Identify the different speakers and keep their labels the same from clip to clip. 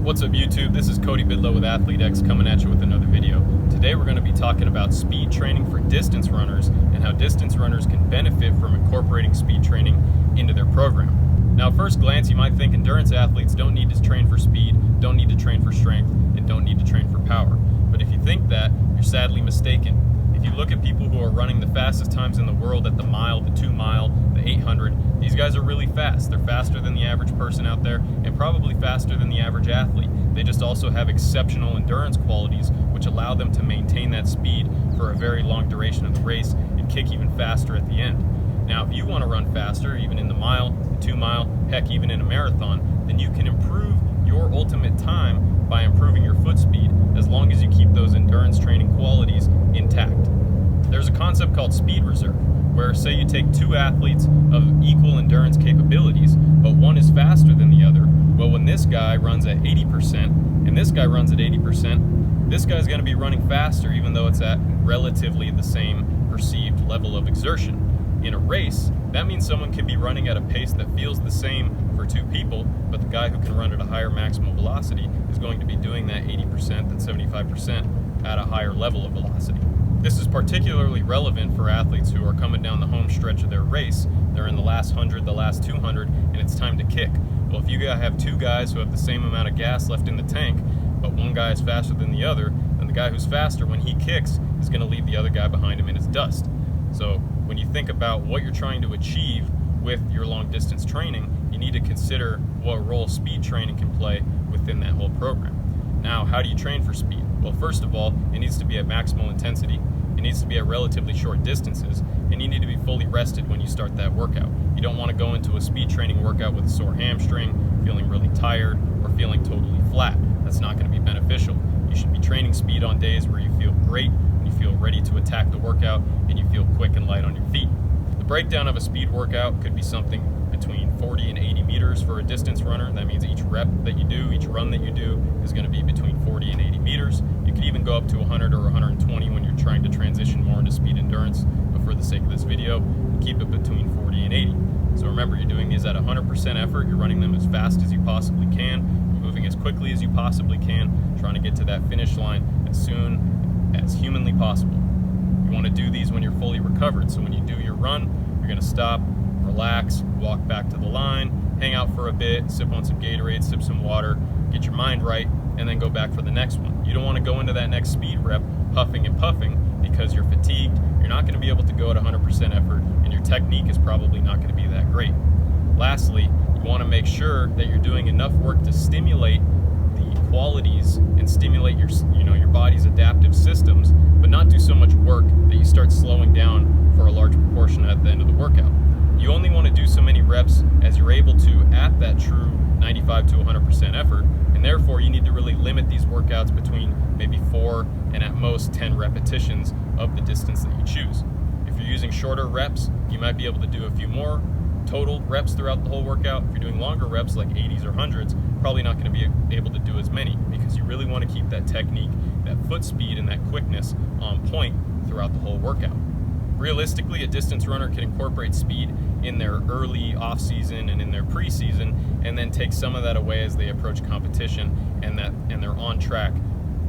Speaker 1: What's up YouTube? This is Cody Bidlow with ATHLETE.X coming at you with another video. Today we're going to be talking about speed training for distance runners and how distance runners can benefit from incorporating speed training into their program. Now at first glance you might think endurance athletes don't need to train for speed, don't need to train for strength, and don't need to train for power. But if you think that, you're sadly mistaken. If you look at people who are running the fastest times in the world at the mile, the 2 mile, the 800, these guys are really fast. They're faster than the average person out there and probably faster than the average athlete. They just also have exceptional endurance qualities which allow them to maintain that speed for a very long duration of the race and kick even faster at the end. Now if you want to run faster, even in the mile, the 2 mile, heck even in a marathon, then you can improve your ultimate time by improving your foot speed as long as you keep those endurance training qualities intact. There's a concept called speed reserve, where say you take two athletes of equal endurance capabilities, but one is faster than the other. Well, when this guy runs at 80% and this guy runs at 80%, this guy's going to be running faster even though it's at relatively the same perceived level of exertion. In a race, that means someone can be running at a pace that feels the same for two people, but the guy who can run at a higher maximal velocity is going to be doing that 80%, that 75% at a higher level of velocity. This is particularly relevant for athletes who are coming down the home stretch of their race. They're in the last 100, the last 200, and it's time to kick. Well, if you have two guys who have the same amount of gas left in the tank, but one guy is faster than the other, then the guy who's faster, when he kicks, is going to leave the other guy behind him in his dust. So when you think about what you're trying to achieve with your long distance training, you need to consider what role speed training can play within that whole program. Now, how do you train for speed? Well, first of all, it needs to be at maximal intensity. It needs to be at relatively short distances, and you need to be fully rested when you start that workout. You don't want to go into a speed training workout with a sore hamstring, feeling really tired, or feeling totally flat. That's not going to be beneficial. You should be training speed on days where you feel great, and you feel ready to attack the workout, and you feel quick and light on your feet. The breakdown of a speed workout could be something between 40 and 80 meters for a distance runner. That means each rep that you do, each run that you do is going to be between 40 and 80 meters. You could even go up to 100 or 120 when you're trying to transition more into speed endurance, but for the sake of this video, keep it between 40 and 80. So remember, you're doing these at 100% effort, you're running them as fast as you possibly can, moving as quickly as you possibly can, trying to get to that finish line as soon as humanly possible. You want to do these when you're fully recovered, so when you do your run, you're going to stop, relax, walk back to the line, hang out for a bit, sip on some Gatorade, sip some water, get your mind right, and then go back for the next one. You don't want to go into that next speed rep huffing and puffing because you're fatigued, you're not going to be able to go at 100% effort, and your technique is probably not going to be that great. Lastly, you want to make sure that you're doing enough work to stimulate the qualities and stimulate your body's adaptive systems, but not do so much work that you start slowing down for a large proportion at the end of the workout. You only want to do so many reps as you're able to at that true 95 to 100% effort, and therefore you need to really limit these workouts between maybe 4 and at most 10 repetitions of the distance that you choose. If you're using shorter reps, you might be able to do a few more total reps throughout the whole workout. If you're doing longer reps like 80s or 100s, probably not going to be able to do as many because you really want to keep that technique, that foot speed, and that quickness on point throughout the whole workout. Realistically, a distance runner can incorporate speed in their early off-season and in their preseason, and then take some of that away as they approach competition and their on-track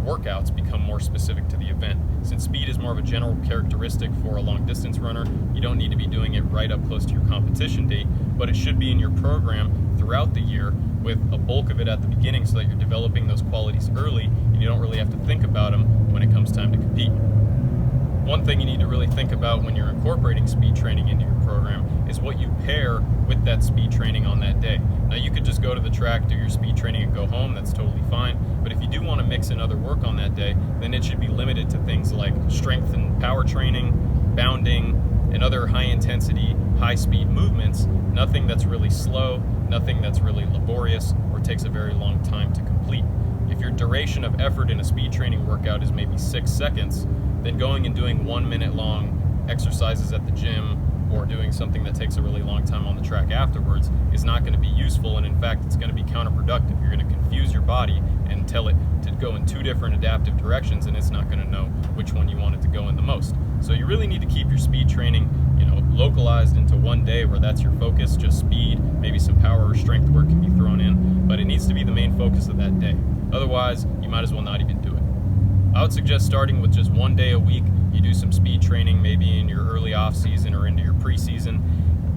Speaker 1: workouts become more specific to the event. Since speed is more of a general characteristic for a long distance runner, you don't need to be doing it right up close to your competition date, but it should be in your program throughout the year with a bulk of it at the beginning so that you're developing those qualities early and you don't really have to think about them when it comes time to compete. One thing you need to really think about when you're incorporating speed training into your program is what you pair with that speed training on that day. Now you could just go to the track, do your speed training and go home, that's totally fine, but if you do want to mix in other work on that day, then it should be limited to things like strength and power training, bounding, and other high intensity, high speed movements, nothing that's really slow, nothing that's really laborious or takes a very long time to complete. If your duration of effort in a speed training workout is maybe 6 seconds, then going and doing 1 minute long exercises at the gym or doing something that takes a really long time on the track afterwards is not going to be useful, and in fact it's going to be counterproductive. You're going to confuse your body and tell it to go in 2 different adaptive directions, and it's not going to know which one you want it to go in the most. So you really need to keep your speed training localized into one day where that's your focus, just speed, maybe some power or strength work can be thrown in, but it needs to to be the main focus of that day. Otherwise, you might as well not even do it. I would suggest starting with just 1 day a week. You do some speed training, maybe in your early off season or into your preseason.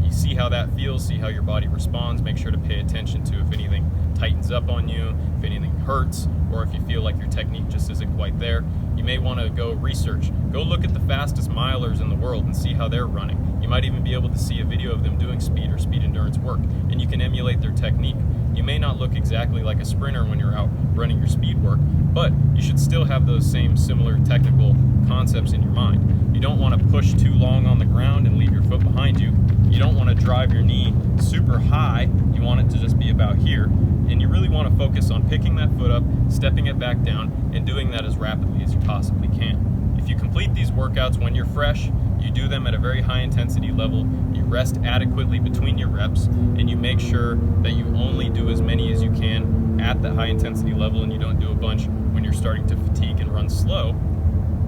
Speaker 1: You see how that feels, see how your body responds. Make sure to pay attention to if anything tightens up on you, if anything hurts, or if you feel like your technique just isn't quite there. You may want to go research. Go look at the fastest milers in the world and see how they're running. You might even be able to see a video of them doing speed or speed endurance work, and you can emulate their technique. You may not look exactly like a sprinter when you're out running your speed work, but you should still have those same similar technical concepts in your mind. You don't want to push too long on the ground and leave your foot behind you. You don't want to drive your knee super high. You want it to just be about here. And you really want to focus on picking that foot up, stepping it back down, and doing that as rapidly as you possibly can. If you complete these workouts when you're fresh, you do them at a very high intensity level, you rest adequately between your reps, and you make sure that you only do as many as you can at that high intensity level, and you don't do a bunch when you're starting to fatigue and run slow,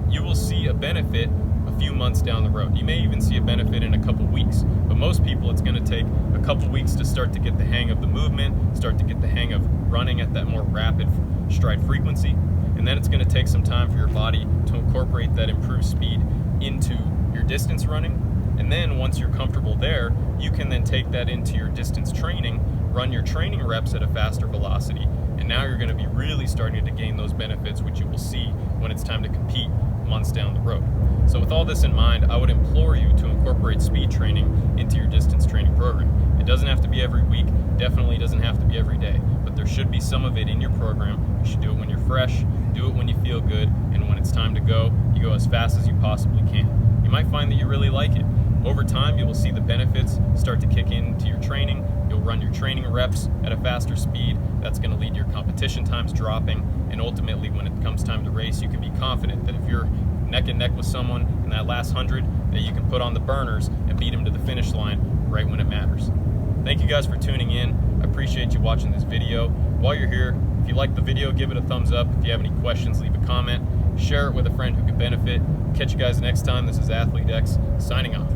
Speaker 1: you will see a benefit a few months down the road. You may even see a benefit in a couple weeks, but most people it's going to take a couple weeks to start to get the hang of the movement, start to get the hang of running at that more rapid stride frequency, and then it's going to take some time for your body to incorporate that improved speed into your distance running. And then once you're comfortable there, you can then take that into your distance training, run your training reps at a faster velocity, and now you're going to be really starting to gain those benefits, which you will see when it's time to compete months down the road. So with all this in mind, I would implore you to incorporate speed training into your distance training program. It doesn't have to be every week, definitely doesn't have to be every day, but there should be some of it in your program. You should do it when you're fresh, do it when you feel good, and when it's time to go, you go as fast as you possibly can. You might find that you really like it. Over time, you will see the benefits start to kick into your training. You'll run your training reps at a faster speed. That's going to lead to your competition times dropping, and ultimately when it comes time to race, you can be confident that if you're neck and neck with someone in that last 100, that you can put on the burners and beat them to the finish line right when it matters. Thank you guys for tuning in. I appreciate you watching this video. While you're here, if you like the video, give it a thumbs up. If you have any questions, leave a comment. Share it with a friend who could benefit. Catch you guys next time. This is ATHLETE.X signing off.